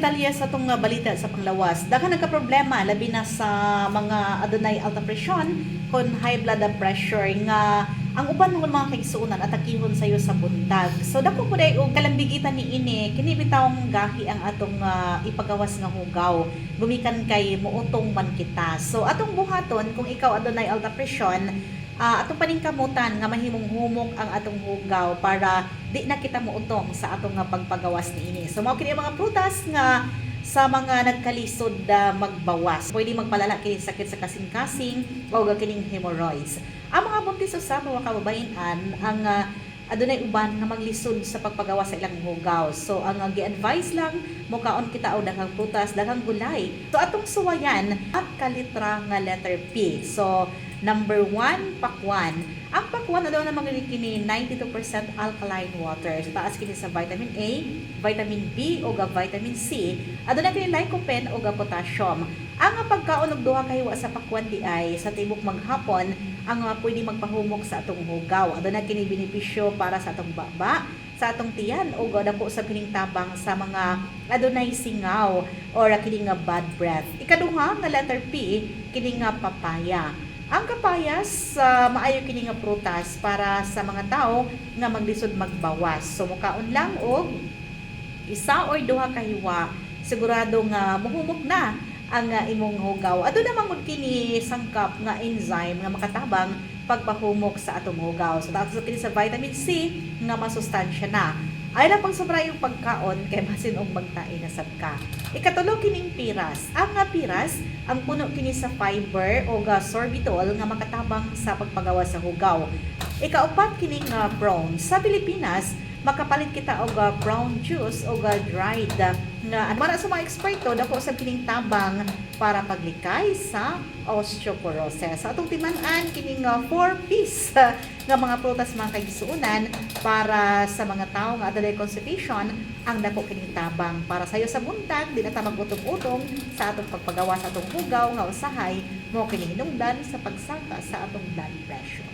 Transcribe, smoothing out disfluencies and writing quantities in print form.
detalye sa itong balita sa panglawas. Daghan nagka-problema labi na sa mga adunay alta presyon kon high blood pressure nga ang uban ng mga kaigsuonan atakihon sayo sa buntag. So dako po day og kalambigitan ni ini kini bitawng gahi ang atong ipagawas nga hugaw. Gumikan kay muutong man kita. So atong buhaton kung ikaw adunay alta presyon, atong paningkamutan nga mahimong humok ang atong hugaw para di na kita muutong sa atong pagpagawas niini. So mao kini mga prutas nga sa mga nagkalisod magbawas. Pwede magpalala kini sakit sa kasing-kasing o kining hemorrhoids. Ang mga buntis sa mga kababayan ang adunay uban nga maglisod sa pagpagawa sa ilang hugaw. So ang gi-advise lang mukaon kita og daghang prutas, daghang gulay. So atong suwayan at kalitra nga letter P. So number 1, pakwan. Ang pakwan daw na magkini 92% alkaline water. So, taas kini sa vitamin A, vitamin B o vitamin C. Aduna kini lycopene o potassium. Ang pagkaon og duha ka hiwa sa pakwan di ay sa tibok maghapon ang pwede magpahumok sa atong hugaw. Aduna kini benepisyo para sa atong baba, sa atong tiyan o dako sa kining tabang sa mga adunay singaw or kining bad breath. Ikaduha nga letter P, kining papaya. Ang kapayas, maayo kini nga prutas para sa mga tao nga maglisod magbawas. So mukaon lang og isa or duha ka hiwa, sigurado nga muhumok na ang imong hugaw. Ato namang kini sangkap nga enzyme nga makatabang pagpahumok sa atong hugaw. So taas kini sa vitamin C nga masustansya na. Ay lang pang sobra yung pagkaon kay basin og magtae na sad ka. Ikatulo kining piras. Ang piras ang puno kini sa fiber o sorbitol nga makatabang sa pagpagawa sa hugaw. Ikaupat kining brown. Sa Pilipinas, makapalit kita og brown juice o dried nga para sa mga eksperto dako sa kining tabang para paglikay sa osteoporosis. Sa atong timan-an kining 4-piece nga mga prutas mga kaigsuonan para sa mga tao nga adunay constipation ang dako kining tabang para sayo sa buntag di na ta magutong-utong sa atong pagpagawa sa atong hugaw nga usahay mo kini hinungdan sa pagsaka sa atong blood pressure.